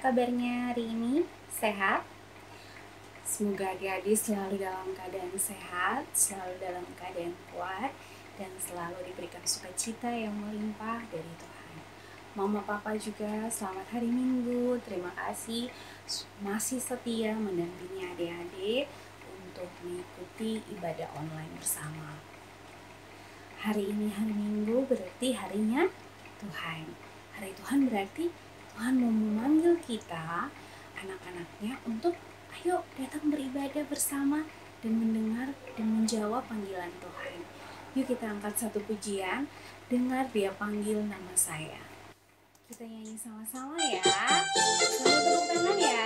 kabarnya hari ini? Sehat? Semoga adik-adik selalu dalam keadaan sehat, selalu dalam keadaan kuat, dan selalu diberikan sukacita yang melimpah dari Tuhan. Mama Papa juga selamat hari Minggu. Terima kasih masih setia mendampingi adik-adik untuk mengikuti ibadah online bersama. Hari ini hari Minggu berarti harinya Tuhan. Hari Tuhan berarti Tuhan mau memanggil kita, anak-anaknya, untuk ayo datang beribadah bersama dan mendengar dan menjawab panggilan Tuhan. Yuk kita angkat satu pujian, dengar Dia panggil nama saya. Kita nyanyi sama-sama ya. Selalu tepuk tangan ya.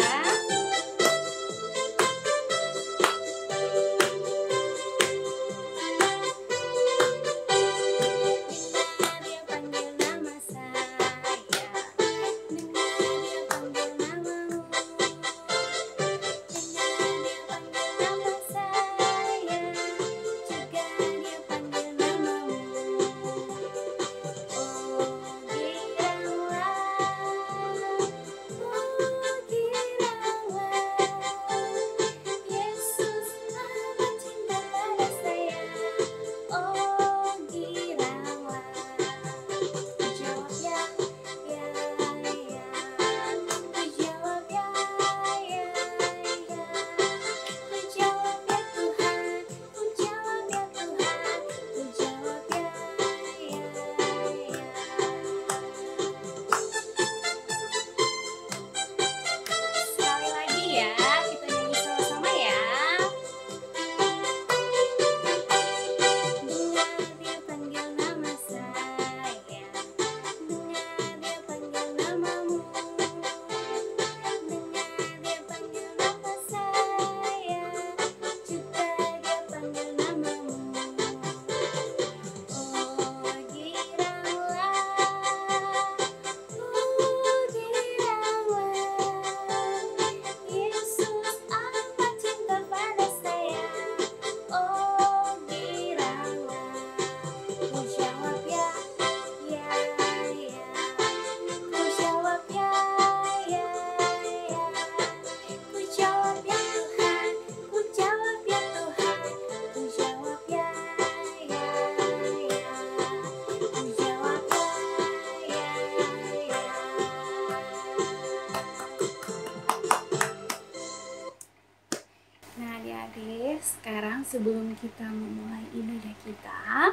Sekarang sebelum kita memulai ibadah kita,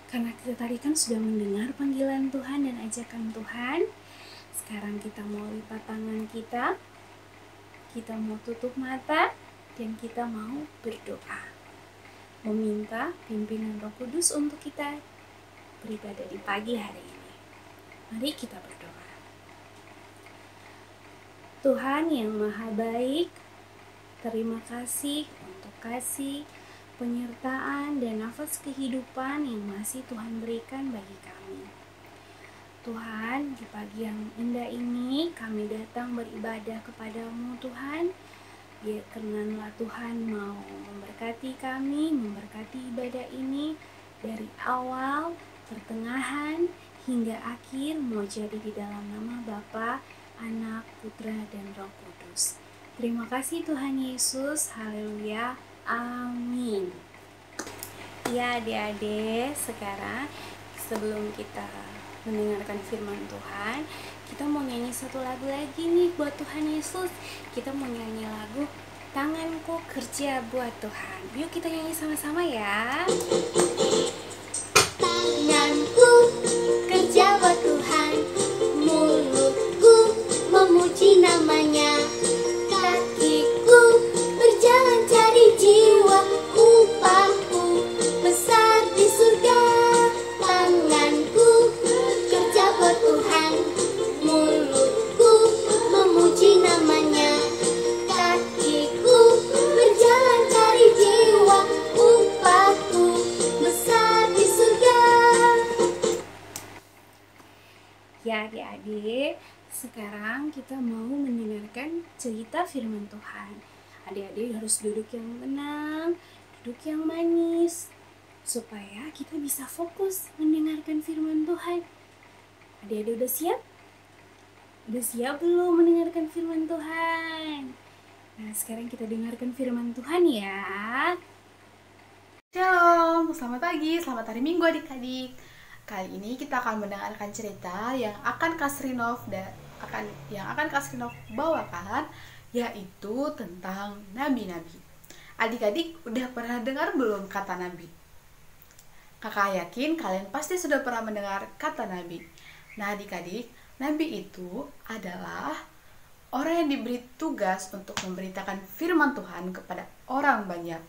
karena kita tadi kan sudah mendengar panggilan Tuhan dan ajakan Tuhan, sekarang kita mau lipat tangan kita mau tutup mata, dan kita mau berdoa, meminta pimpinan Roh Kudus untuk kita beribadah di pagi hari ini. Mari kita berdoa. Tuhan yang Maha Baik, terima kasih untuk kasih, penyertaan, dan nafas kehidupan yang masih Tuhan berikan bagi kami. Tuhan, di pagi yang indah ini kami datang beribadah kepadamu Tuhan. Biarkanlah Tuhan mau memberkati kami, memberkati ibadah ini dari awal, pertengahan, hingga akhir, mau jadi di dalam nama Bapa, Anak, Putra, dan Roh Kudus. Terima kasih Tuhan Yesus, haleluya, amin. Ya adik-adik, sekarang sebelum kita mendengarkan firman Tuhan, kita mau nyanyi satu lagu lagi nih buat Tuhan Yesus. Kita mau nyanyi lagu Tanganku Kerja Buat Tuhan. Yuk kita nyanyi sama-sama ya. Tanganku kerja buat Tuhan, mulutku memuji namanya, kakiku berjalan cari jiwa, upahku besar di surga. Tanganku kerja buat Tuhan, mulutku memuji namanya, kakiku berjalan cari jiwa, upahku besar di surga. Ya adik-adik, sekarang kita mau mendengarkan cerita firman Tuhan. Adik-adik harus duduk yang tenang, duduk yang manis, supaya kita bisa fokus mendengarkan firman Tuhan. Adik-adik udah siap? Udah siap belum mendengarkan firman Tuhan? Nah, sekarang kita dengarkan firman Tuhan ya. Shalom, selamat pagi, selamat hari Minggu adik-adik. Kali ini kita akan mendengarkan cerita yang akan Kak Srinov bawakan, yaitu tentang nabi-nabi. Adik-adik udah pernah dengar belum kata nabi? Kakak yakin kalian pasti sudah pernah mendengar kata nabi. Nah adik-adik, nabi itu adalah orang yang diberi tugas untuk memberitakan firman Tuhan kepada orang banyak.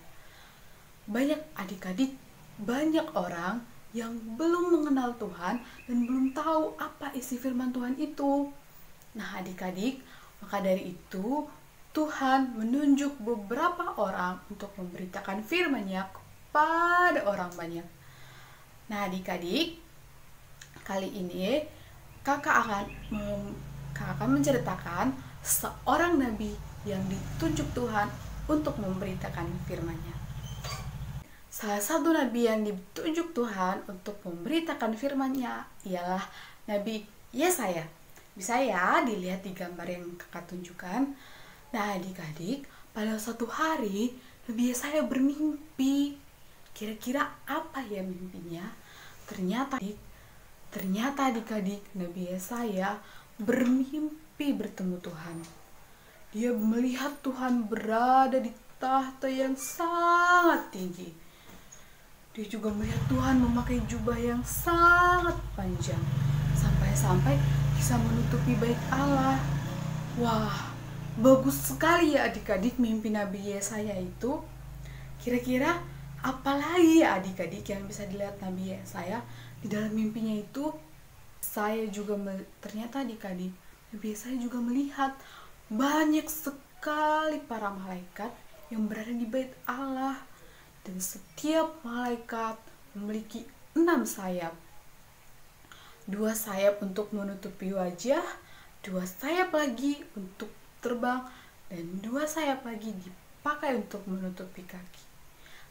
Banyak adik-adik, banyak orang yang belum mengenal Tuhan dan belum tahu apa isi firman Tuhan itu. Nah adik-adik, maka dari itu Tuhan menunjuk beberapa orang untuk memberitakan firman-Nya kepada orang banyak. Nah adik-adik, kali ini kakak akan menceritakan seorang nabi yang ditunjuk Tuhan untuk memberitakan firman-Nya. Salah satu nabi yang ditunjuk Tuhan untuk memberitakan firman-Nya ialah Nabi Yesaya. Bisa ya dilihat di gambar yang kakak tunjukkan. Nah adik-adik, pada suatu hari Nabi Yesaya bermimpi. Kira-kira apa ya mimpinya? Ternyata adik-adik, Nabi Yesaya bermimpi bertemu Tuhan. Dia melihat Tuhan berada di tahta yang sangat tinggi. Dia juga melihat Tuhan memakai jubah yang sangat panjang, sampai-sampai bisa menutupi bait Allah. Wah, bagus sekali ya adik-adik mimpi Nabi Yesaya itu. Kira-kira apa lagi ya adik-adik yang bisa dilihat Nabi Yesaya di dalam mimpinya itu? Ternyata adik-adik, Nabi Yesaya juga melihat banyak sekali para malaikat yang berada di bait Allah. Dan setiap malaikat memiliki 6 sayap. 2 sayap untuk menutupi wajah, 2 sayap lagi untuk terbang, dan 2 sayap lagi dipakai untuk menutupi kaki.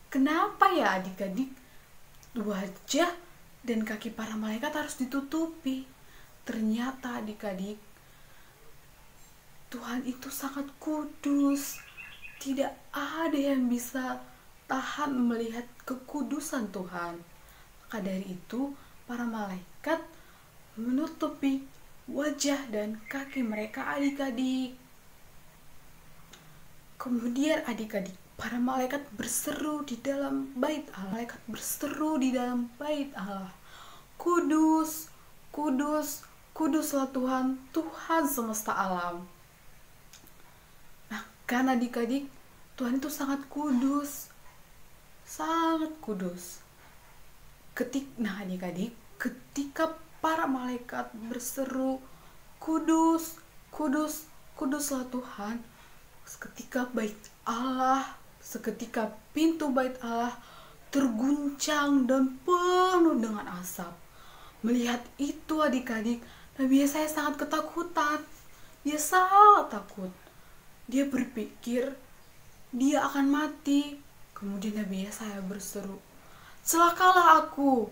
Kenapa ya adik-adik wajah dan kaki para malaikat harus ditutupi? Ternyata adik-adik, Tuhan itu sangat kudus. Tidak ada yang bisa tahan melihat kekudusan Tuhan. Maka dari itu para malaikat menutupi wajah dan kaki mereka adik-adik. Kemudian adik-adik, para malaikat berseru di dalam bait Allah. Kudus, kudus, kuduslah Tuhan, Tuhan semesta alam. Nah, kan adik-adik, Tuhan itu sangat kudus. Adik-adik, ketika para malaikat berseru kudus, kudus, kuduslah Tuhan, seketika pintu bait Allah terguncang dan penuh dengan asap. Melihat itu adik-adik, Nabi Yesaya sangat ketakutan. Dia sangat takut. Dia berpikir dia akan mati. Kemudian Nabi Yesaya berseru, "Celakalah aku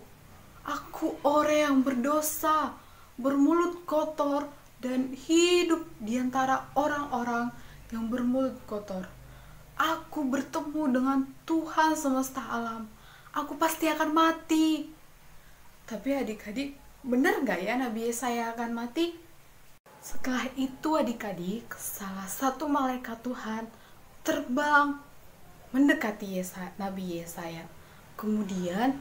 orang yang berdosa, bermulut kotor, dan hidup di antara orang-orang yang bermulut kotor. Aku bertemu dengan Tuhan semesta alam, aku pasti akan mati." Tapi adik-adik, benar gak ya Nabi Yesaya akan mati? Setelah itu adik-adik, salah satu malaikat Tuhan terbang mendekati Nabi Yesaya, kemudian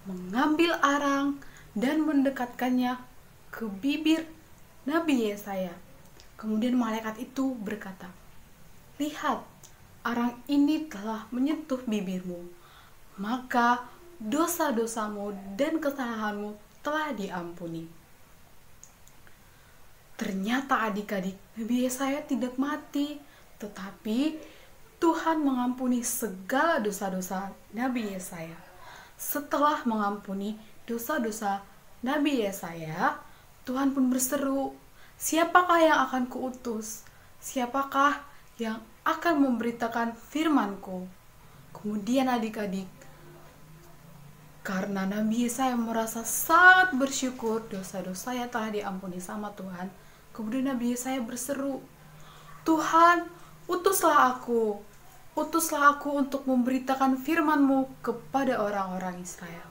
mengambil arang dan mendekatkannya ke bibir Nabi Yesaya. Kemudian malaikat itu berkata, "Lihat, arang ini telah menyentuh bibirmu, maka dosa-dosamu dan kesalahanmu telah diampuni." Ternyata adik-adik, Nabi Yesaya tidak mati, tetapi Tuhan mengampuni segala dosa-dosa Nabi Yesaya. Setelah mengampuni dosa-dosa Nabi Yesaya, Tuhan pun berseru, "Siapakah yang akan kuutus? Siapakah yang akan memberitakan firman-Ku?" Kemudian adik-adik, karena Nabi Yesaya merasa sangat bersyukur dosa-dosanya telah diampuni sama Tuhan, Kemudian Nabi Yesaya berseru, Tuhan, utuslah aku untuk memberitakan firman-Mu kepada orang-orang Israel.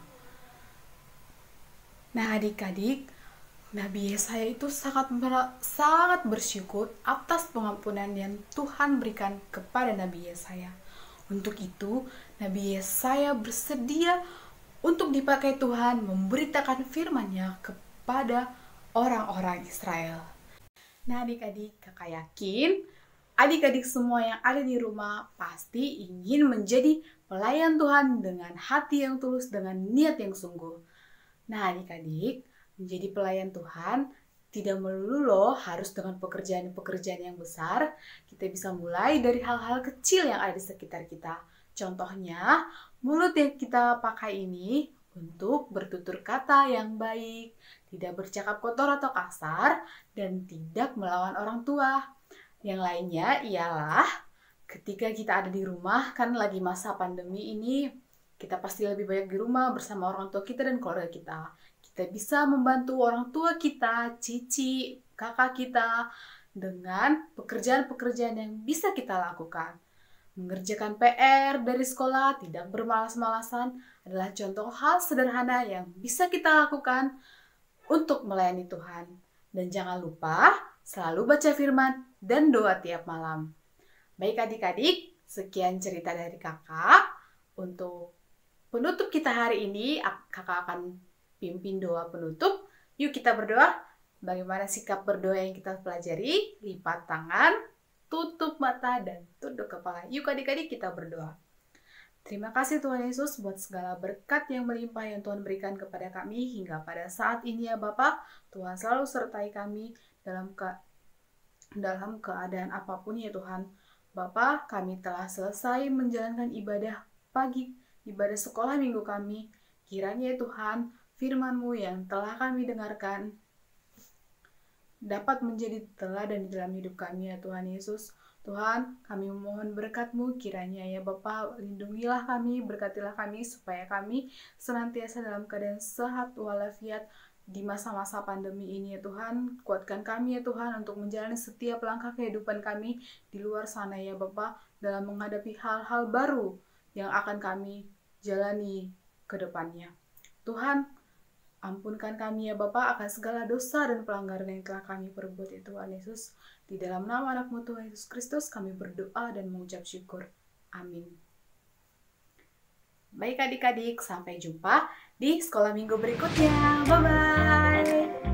Nah adik-adik, Nabi Yesaya itu sangat bersyukur atas pengampunan yang Tuhan berikan kepada Nabi Yesaya. Untuk itu, Nabi Yesaya bersedia untuk dipakai Tuhan memberitakan firman-Nya kepada orang-orang Israel. Nah adik-adik, kakak yakin adik-adik semua yang ada di rumah pasti ingin menjadi pelayan Tuhan dengan hati yang tulus, dengan niat yang sungguh. Nah adik-adik, menjadi pelayan Tuhan tidak melulu loh harus dengan pekerjaan-pekerjaan yang besar. Kita bisa mulai dari hal-hal kecil yang ada di sekitar kita. Contohnya, mulut yang kita pakai ini untuk bertutur kata yang baik, tidak bercakap kotor atau kasar, dan tidak melawan orang tua. Yang lainnya ialah ketika kita ada di rumah, kan lagi masa pandemi ini, kita pasti lebih banyak di rumah bersama orang tua kita dan keluarga kita. Kita bisa membantu orang tua kita, cici, kakak kita dengan pekerjaan-pekerjaan yang bisa kita lakukan. Mengerjakan PR dari sekolah, tidak bermalas-malasan adalah contoh hal sederhana yang bisa kita lakukan untuk melayani Tuhan. Dan jangan lupa selalu baca firman dan doa tiap malam. Baik adik-adik, sekian cerita dari kakak. Untuk penutup kita hari ini, kakak akan pimpin doa penutup. Yuk kita berdoa. Bagaimana sikap berdoa yang kita pelajari? Lipat tangan, tutup mata, dan tunduk kepala. Yuk adik-adik kita berdoa. Terima kasih Tuhan Yesus buat segala berkat yang melimpah yang Tuhan berikan kepada kami hingga pada saat ini ya Bapa. Tuhan selalu sertai kami dalam keadaan apapun ya Tuhan. Bapa, kami telah selesai menjalankan ibadah pagi, ibadah sekolah minggu kami. Kiranya ya Tuhan, firman-Mu yang telah kami dengarkan dapat menjadi teladan di dalam hidup kami ya Tuhan Yesus. Tuhan, kami memohon berkat-Mu kiranya ya Bapa, lindungilah kami, berkatilah kami supaya kami senantiasa dalam keadaan sehat walafiat di masa-masa pandemi ini ya Tuhan. Kuatkan kami ya Tuhan untuk menjalani setiap langkah kehidupan kami di luar sana ya Bapa, dalam menghadapi hal-hal baru yang akan kami jalani ke depannya. Tuhan, ampunkan kami ya Bapa akan segala dosa dan pelanggaran yang telah kami perbuat ya Tuhan Yesus. Di dalam nama anak-Mu Tuhan Yesus Kristus kami berdoa dan mengucap syukur. Amin. Baik adik-adik, sampai jumpa di sekolah minggu berikutnya. Bye-bye.